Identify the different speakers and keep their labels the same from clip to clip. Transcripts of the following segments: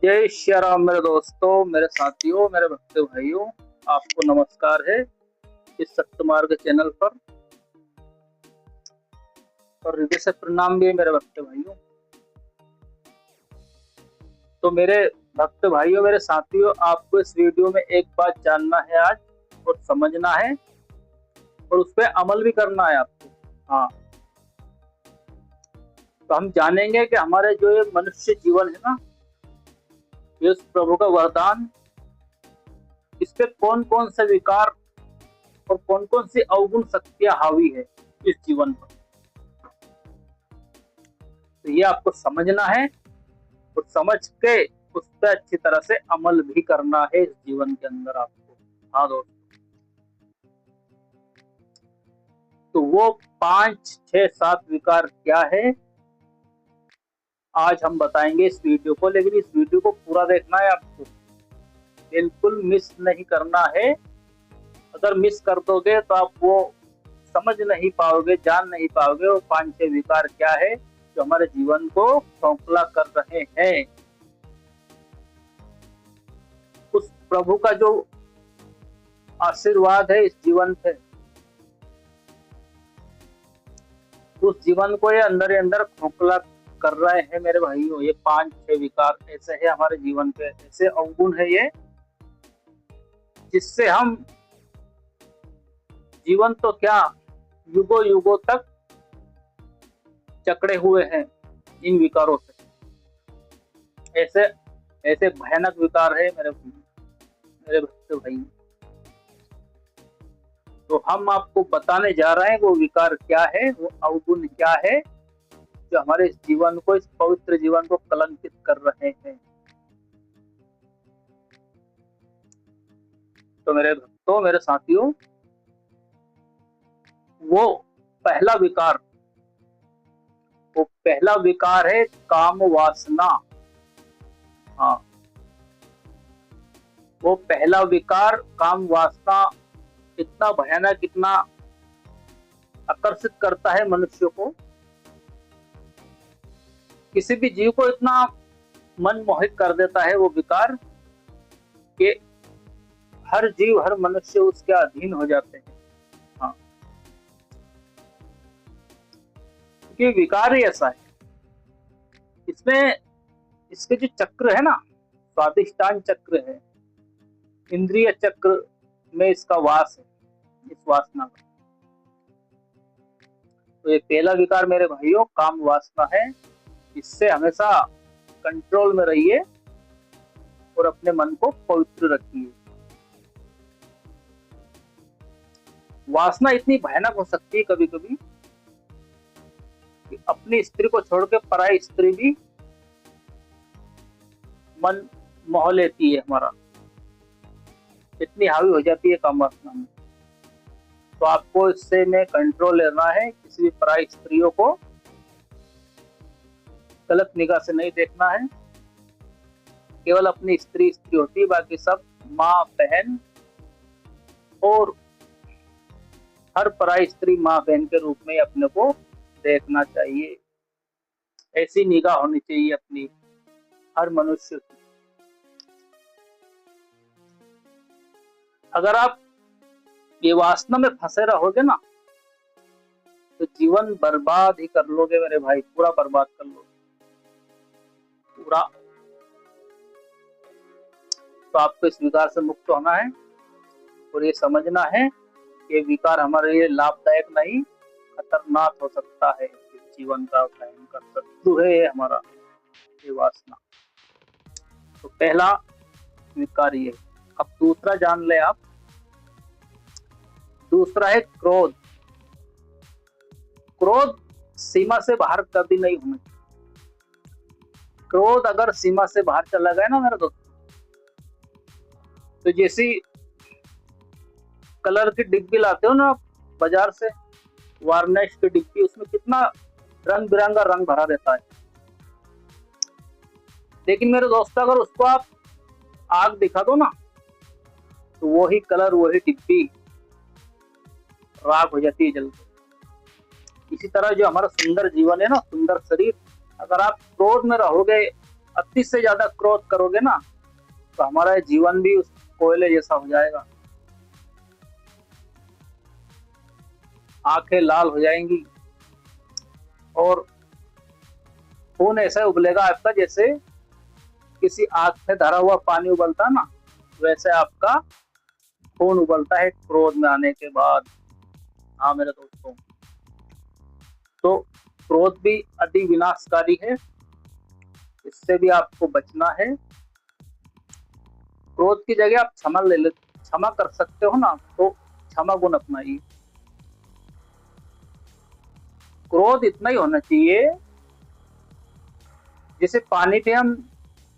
Speaker 1: जय श्री राम मेरे दोस्तों, मेरे साथियों, मेरे भक्त भाइयों, आपको नमस्कार है इस सत्य मार्ग चैनल पर और हृदय से प्रणाम भी है मेरे भक्त भाइयों। तो मेरे भक्त भाइयों, मेरे साथियों, आपको इस वीडियो में एक बात जानना है आज और समझना है और उस पर अमल भी करना है आपको। हाँ, तो हम जानेंगे कि हमारे जो ये मनुष्य जीवन है ना, ये उस प्रभु का वरदान, इस पे कौन कौन से विकार और कौन कौन सी अवगुण शक्तियां हावी है इस जीवन पर। तो ये आपको समझना है और समझ के उस पर अच्छी तरह से अमल भी करना है इस जीवन के अंदर आपको। हाँ दोस्तों, तो वो 5, 6, 7 विकार क्या है आज हम बताएंगे इस वीडियो को। लेकिन इस वीडियो को पूरा देखना है आपको, बिल्कुल मिस नहीं करना है। अगर मिस कर दोगे तो आप वो समझ नहीं पाओगे, जान नहीं पाओगे वो 5, 6 विकार क्या है जो हमारे जीवन को खोखला कर रहे हैं। उस प्रभु का जो आशीर्वाद है इस जीवन पे, उस जीवन को ये अंदर ही अंदर खोखला कर रहे हैं मेरे भाइयों। ये 5, 6 विकार ऐसे है हमारे जीवन पे, ऐसे अवगुण है ये, जिससे हम जीवन तो क्या युगों युगों तक जकड़े हुए हैं इन विकारों से। ऐसे ऐसे भयानक विकार है मेरे भक्त भाई। तो हम आपको बताने जा रहे हैं वो विकार क्या है, वो अवगुण क्या है जो हमारे इस जीवन को, इस पवित्र जीवन को कलंकित कर रहे हैं। तो मेरे भक्तों, मेरे साथियों, वो पहला विकार है काम वासना। हाँ, वो पहला विकार काम वासना इतना भयानक, इतना आकर्षित करता है मनुष्य को, किसी भी जीव को इतना मन मोहित कर देता है वो विकार कि हर जीव, हर मनुष्य उसके अधीन हो जाते हैं। हाँ, क्योंकि विकार ही ऐसा है। इसमें इसके जो चक्र है ना, स्वादिष्टान चक्र है, इंद्रिय चक्र में इसका वास है, इस वासना का। तो ये पहला विकार मेरे भाइयों काम वासना है। इससे हमेशा कंट्रोल में रहिए और अपने मन को पवित्र रखिए। वासना इतनी भयानक हो सकती है कभी कभी कि अपनी स्त्री को छोड़ के पराई स्त्री भी मन मोह लेती है हमारा, इतनी हावी हो जाती है काम वासना में। तो आपको इससे में कंट्रोल लेना है। किसी भी पराई स्त्रियों को गलत निगाह से नहीं देखना है। केवल अपनी स्त्री स्त्री होती है, बाकी सब माँ, बहन, और हर पराई स्त्री माँ, बहन के रूप में अपने को देखना चाहिए। ऐसी निगाह होनी चाहिए अपनी हर मनुष्य की। अगर आप ये वासना में फंसे रहोगे ना, तो जीवन बर्बाद ही कर लोगे मेरे भाई, पूरा बर्बाद कर लोगे पूरा। तो आपको इस विकार से मुक्त होना है और ये समझना है कि विकार हमारे लिए लाभदायक नहीं, खतरनाक हो सकता है। जीवन का भयंकर शत्रु है ये हमारा, ये वासना। तो पहला विकार ये। अब दूसरा जान ले आप। दूसरा है क्रोध। क्रोध सीमा से बाहर कभी नहीं होना चाहिए। क्रोध अगर सीमा से बाहर चला गया ना मेरे दोस्त, तो जैसी कलर की डिब्बी लाते हो ना बाजार से, वार्निश की डिब्बी, उसमें कितना रंग बिरंगा रंग भरा रहता है। लेकिन मेरे दोस्त, अगर उसको आप आग दिखा दो ना, तो वही कलर, वही डिब्बी राख हो जाती है जल्दी। इसी तरह जो हमारा सुंदर जीवन है ना, सुंदर शरीर, अगर आप क्रोध में रहोगे अति से ज्यादा क्रोध करोगे ना तो हमारा जीवन भी उस कोयले जैसा हो जाएगा, आंखें लाल हो जाएंगी और खून ऐसा उबलेगा आपका जैसे किसी आग में धरा हुआ पानी उबलता ना, वैसे आपका खून उबलता है क्रोध में आने के बाद। हाँ मेरे दोस्तों, तो क्रोध भी अति विनाशकारी है, इससे भी आपको बचना है। क्रोध की जगह आप क्षमा कर सकते हो ना, तो क्षमा गुण अपनाइए। क्रोध इतना ही होना चाहिए जैसे पानी पे हम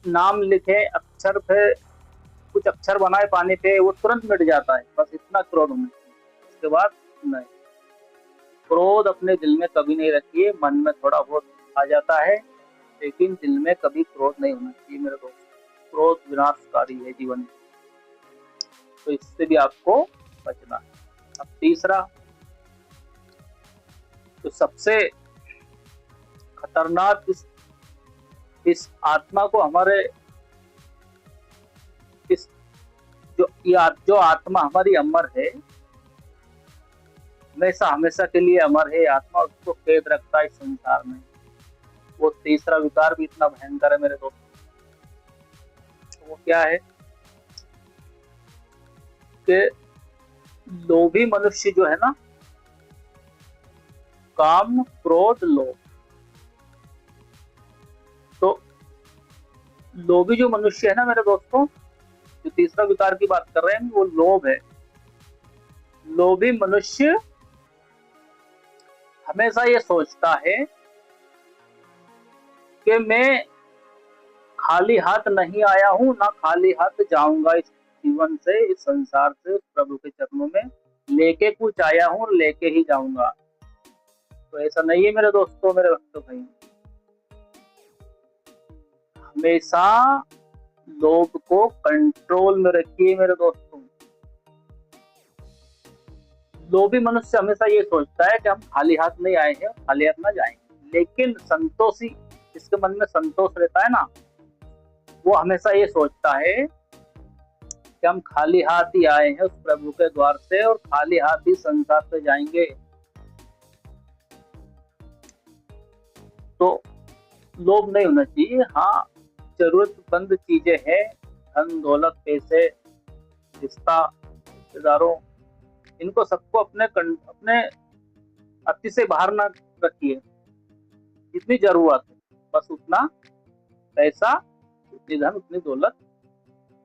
Speaker 1: नाम लिखे, अक्षर पे कुछ अक्षर बनाए पानी पे, वो तुरंत मिट जाता है, बस इतना क्रोध होना चाहिए। उसके बाद नहीं, क्रोध अपने दिल में कभी नहीं रखिए। मन में थोड़ा बहुत आ जाता है लेकिन दिल में कभी क्रोध नहीं होना चाहिए मेरे दोस्त। क्रोध विनाशकारी है जीवन में, तो इससे भी आपको बचना है। अब तीसरा, तो सबसे खतरनाक इस आत्मा को हमारे इस जो आत्मा हमारी अमर है, हमेशा हमेशा के लिए अमर है आत्मा, उसको कैद रखता है इस संसार में। वो तीसरा विकार भी इतना भयंकर है मेरे दोस्त। वो क्या है कि लोभी मनुष्य जो है ना, काम क्रोध लोभ, तो लोभी जो मनुष्य है ना मेरे दोस्तों, जो तीसरा विकार की बात कर रहे हैं वो लोभ है। लोभी मनुष्य हमेशा ये सोचता है कि मैं खाली हाथ नहीं आया हूं, ना खाली हाथ जाऊंगा इस जीवन से, इस संसार से, प्रभु के चरणों में लेके कुछ आया हूं और लेके ही जाऊंगा। तो ऐसा नहीं है मेरे दोस्तों, मेरे भक्तों भाई। हमेशा लोभ को कंट्रोल में रखिए मेरे दोस्तों। लोभी मनुष्य हमेशा ये सोचता है कि हम खाली हाथ नहीं आए हैं, खाली हाथ ना जाएंगे। लेकिन संतोषी, जिसके मन में संतोष रहता है ना, वो हमेशा ये सोचता है कि हम खाली हाथ ही आए हैं उस प्रभु के द्वार से और खाली हाथ ही संसार से जाएंगे। तो लोभ नहीं होना चाहिए। हाँ, जरूरतमंद चीजें हैं, धन दौलत पैसे रिश्ता रिश्तेदारों, इनको सबको अपने अति से बाहर ना रखिए। जितनी जरूरत है बस उतना पैसा, उतनी धन, उतनी दौलत।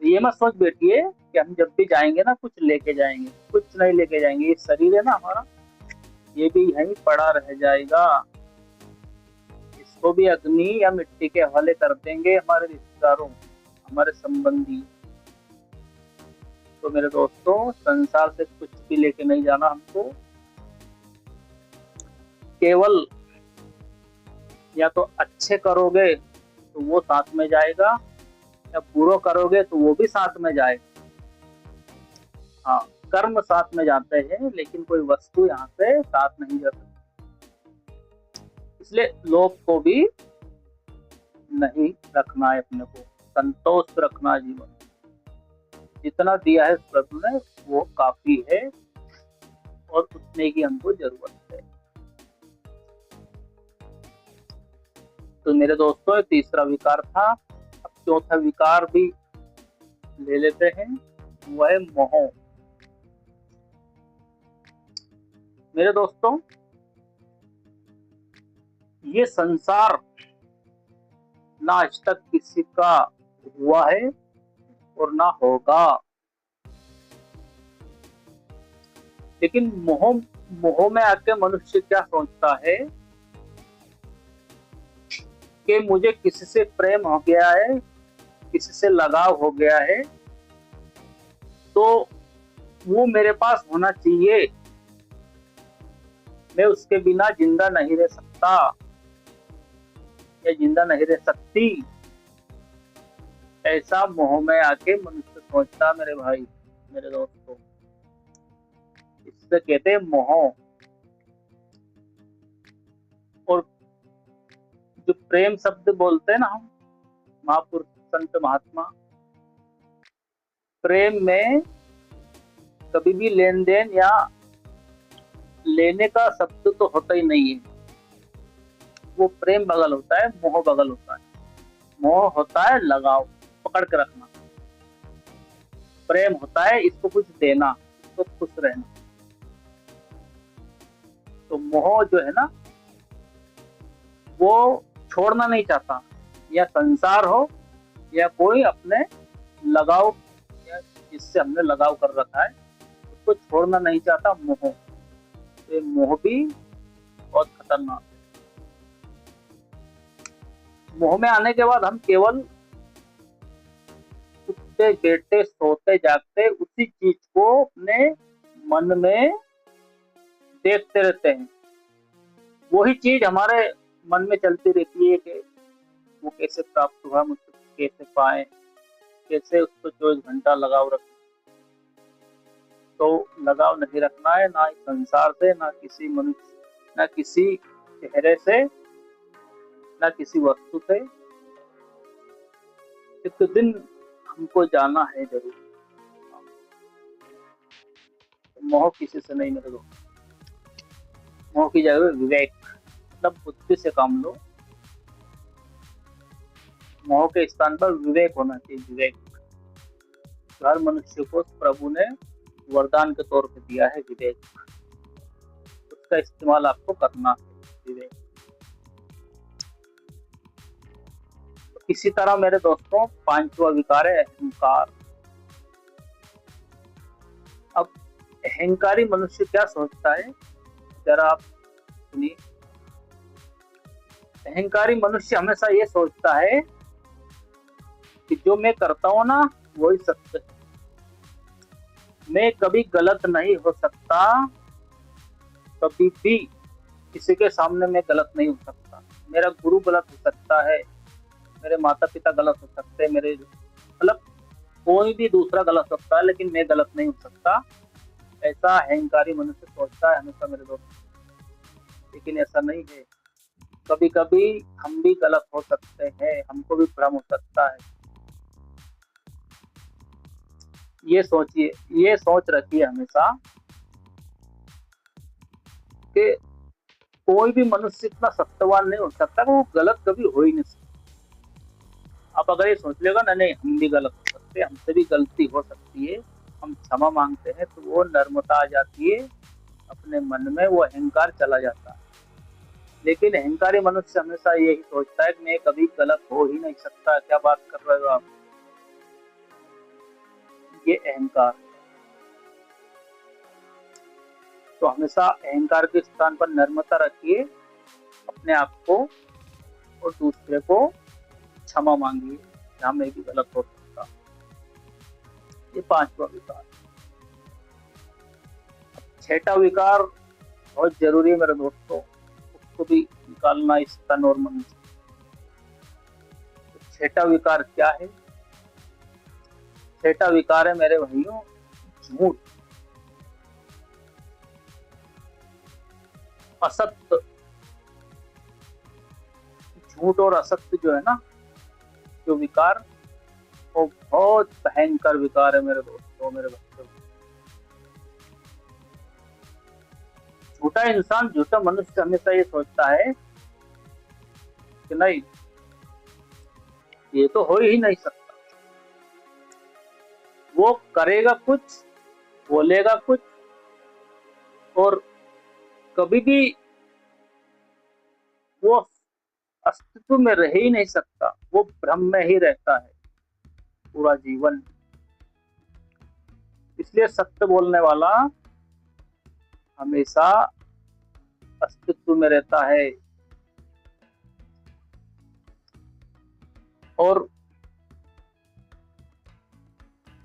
Speaker 1: ये मत सोच बैठिए कि हम जब भी जाएंगे ना कुछ लेके जाएंगे, कुछ नहीं लेके जाएंगे। ये शरीर है ना हमारा, ये भी यहीं पड़ा रह जाएगा। इसको भी अग्नि या मिट्टी के हवाले कर देंगे हमारे रिश्तेदारों, हमारे संबंधी। तो मेरे दोस्तों, संसार से कुछ भी लेके नहीं जाना हमको। केवल या तो अच्छे करोगे तो वो साथ में जाएगा, या बुरो करोगे तो वो भी साथ में जाएगा। हाँ, कर्म साथ में जाते हैं लेकिन कोई वस्तु यहाँ से साथ नहीं जा सकती। इसलिए लोभ को भी नहीं रखना है, अपने को संतोष रखना। जीवन जितना दिया है प्रभु ने वो काफी है और उतने की हमको जरूरत है। तो मेरे दोस्तों, तीसरा विकार था। अब चौथा विकार भी ले लेते हैं, वो है मोह। मेरे दोस्तों, ये संसार ना आज तक किसी का हुआ है और ना होगा। लेकिन मोह मोह में आके मनुष्य क्या सोचता है कि मुझे किसी से प्रेम हो गया है, किसी से लगाव हो गया है, तो वो मेरे पास होना चाहिए, मैं उसके बिना जिंदा नहीं रह सकता या जिंदा नहीं रह सकती। ऐसा मोह में आके मनुष्य सोचता मेरे भाई, मेरे दोस्तों। इससे कहते हैं मोह। और जो प्रेम शब्द बोलते हैं ना हम, महापुरुष संत महात्मा, प्रेम में कभी भी लेन देन या लेने का शब्द तो होता ही नहीं है। वो प्रेम बगल होता है, मोह बगल होता है। मोह होता है लगाव, पकड़ के रखना। प्रेम होता है इसको कुछ देना, इसको खुश रहना। तो मोह जो है ना, वो छोड़ना नहीं चाहता, या संसार हो या कोई अपने लगाव, या जिससे हमने लगाव कर रखा है उसको छोड़ना नहीं चाहता मोह। तो मोह भी बहुत खतरनाक है। मोह में आने के बाद हम केवल उठते बैठते सोते जागते उसी चीज को अपने मन में देखते रहते हैं। वही चीज हमारे मन में चलती रहती है कि वो कैसे प्राप्त हुआ, मुझको कैसे पाए, कैसे उसको 24 घंटा लगाव रखें। तो लगाव नहीं रखना है, ना संसार से, ना किसी मनुष्य, ना किसी चेहरे से, ना किसी वस्तु से। एक दिन हमको जाना है जरूर। मोह किसी से नहीं मेरे दोस्त। मोह की जगह विवेक, मतलब बुद्धि से काम लो। मोह के स्थान पर विवेक होना चाहिए। विवेक हर मनुष्य को प्रभु ने वरदान के तौर पे दिया है। विवेक, उसका इस्तेमाल आपको करना है। विवेक। तो इसी तरह मेरे दोस्तों, पांचवा विकार है अहंकार। अब अहंकारी मनुष्य क्या सोचता है, जरा आप सुनिए। अहंकारी मनुष्य हमेशा ये सोचता है कि जो मैं करता हूं ना वही सत्य है। मैं कभी गलत नहीं हो सकता, कभी भी किसी के सामने मैं गलत नहीं हो सकता। मेरा गुरु गलत हो सकता है, मेरे माता पिता गलत हो सकते हैं, मेरे मतलब कोई भी दूसरा गलत हो सकता है, लेकिन मैं गलत नहीं हो सकता। ऐसा अहंकारी मनुष्य सोचता है हमेशा मेरे दोस्त। लेकिन ऐसा नहीं है। कभी कभी हम भी गलत हो सकते हैं, हमको भी भ्रम हो सकता है। ये सोचिए, ये सोच रखिए हमेशा कि कोई भी मनुष्य इतना सत्यवान नहीं हो सकता कि वो गलत कभी हो ही नहीं सकता। आप अगर ये सोच लेगा ना, नहीं हम भी गलत हो सकते, हमसे भी गलती हो सकती है, हम क्षमा मांगते हैं, तो वो नर्मता आ जाती है अपने मन में, वो अहंकार चला जाता है। लेकिन अहंकारी मनुष्य हमेशा यही सोचता है कि मैं कभी गलत हो ही नहीं सकता। क्या बात कर रहे हो आप, ये अहंकार। तो हमेशा अहंकार के स्थान पर नर्मता रखिए, अपने आप को और दूसरे को क्षमा मांगिए, जहां मैं भी गलत हो सकता। ये पांचवा विकार। छठा विकार बहुत जरूरी है मेरे दोस्तों, उसको भी निकालना इस तन और मन से। तो छठा विकार क्या है? छठा विकार है मेरे भाइयों, झूठ, असत्य। झूठ और असत्य जो है ना, जो विकार, वो बहुत भयंकर विकार है मेरे दोस्तों, मेरे बच्चों। झूठा इंसान, झूठा मनुष्य हमेशा ये सोचता है कि नहीं, ये तो हो ही नहीं सकता। वो करेगा कुछ, बोलेगा कुछ, और कभी भी वो अस्तित्व में रह ही नहीं सकता। वो भ्रम में ही रहता है पूरा जीवन। इसलिए सत्य बोलने वाला हमेशा अस्तित्व में रहता है, और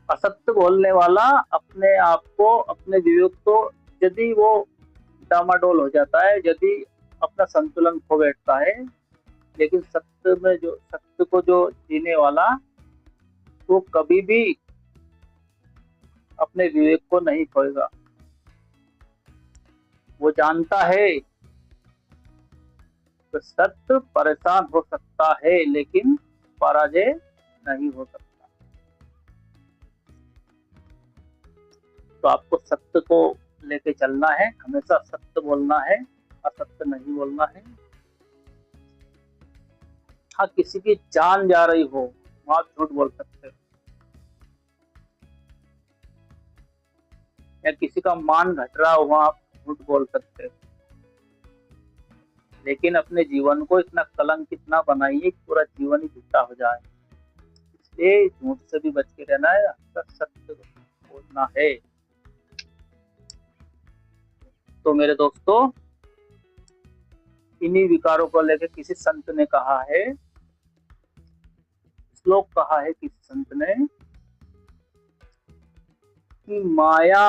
Speaker 1: असत्य बोलने वाला अपने आप को, अपने विवेक को, यदि वो डामाडोल हो जाता है, यदि अपना संतुलन खो बैठता है। लेकिन सत्य में, जो सत्य को जो जीने वाला, वो कभी भी अपने विवेक को नहीं खोएगा। वो जानता है कि सत्य परेशान हो सकता है, लेकिन पराजय नहीं हो सकता। तो आपको सत्य को लेके चलना है, हमेशा सत्य बोलना है, असत्य नहीं बोलना है। हाँ, किसी की जान जा रही हो वहां आप झूठ बोल सकते हो, या किसी का मान घट रहा हो वहां आप झूठ बोल सकते हो, लेकिन अपने जीवन को इतना कलंकित ना बनाइए कि पूरा जीवन ही झूठा हो जाए। इसलिए झूठ से भी बच के रहना है, सत्य बोलना है। तो मेरे दोस्तों, इन्हीं विकारों को लेकर किसी संत ने कहा है, श्लोक कहा है किसी संत ने कि माया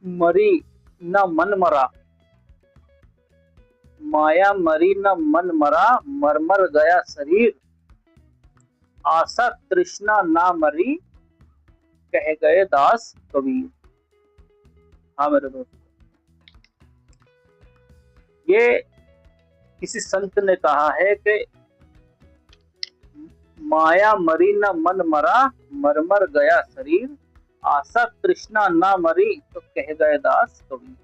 Speaker 1: मरी न मन मरा, माया मरी न मन मरा, मर गया शरीर, आशा तृष्णा ना मरी, कह गए दास कबीर। हाँ मेरे दोस्त, ये किसी संत ने कहा है कि माया मरी न मन मरा, मर गया शरीर, आशा तृष्णा ना मरी, तो कह गए दास कबीर।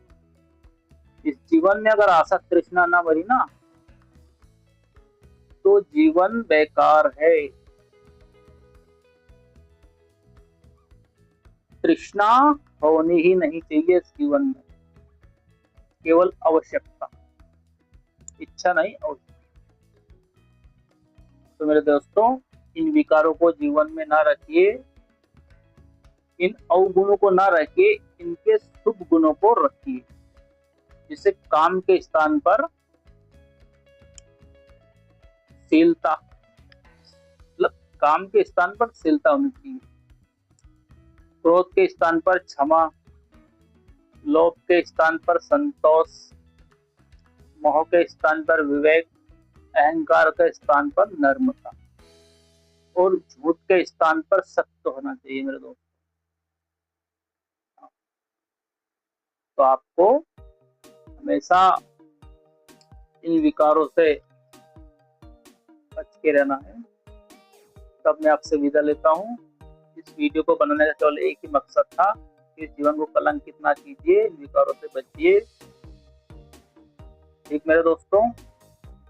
Speaker 1: इस जीवन में अगर आशा तृष्णा ना मरी ना, तो जीवन बेकार है। तृष्णा होनी ही नहीं चाहिए इस जीवन में, केवल आवश्यकता, इच्छा नहीं आवश्यकता। तो मेरे दोस्तों, इन विकारों को जीवन में ना रखिए, इन अवगुणों को ना रखिए, इनके शुभ गुणों को रखिए। जिससे काम के स्थान पर शीलता, मतलब काम के स्थान पर शीलता होनी चाहिए, क्रोध के स्थान पर क्षमा, लोभ के स्थान पर संतोष, मोह के स्थान पर विवेक, अहंकार के स्थान पर नम्रता, और झूठ के स्थान पर सत्य होना चाहिए मेरे दोस्त। तो आपको हमेशा इन विकारों से बच के रहना है। तब मैं आपसे विदा लेता हूँ। इस वीडियो को बनाने का केवल एक ही मकसद था कि जीवन को कलंकित ना कीजिए, इन विकारों से बचिए। ठीक मेरे दोस्तों,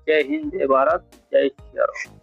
Speaker 1: जय हिंद, जय भारत, जय श्री राम।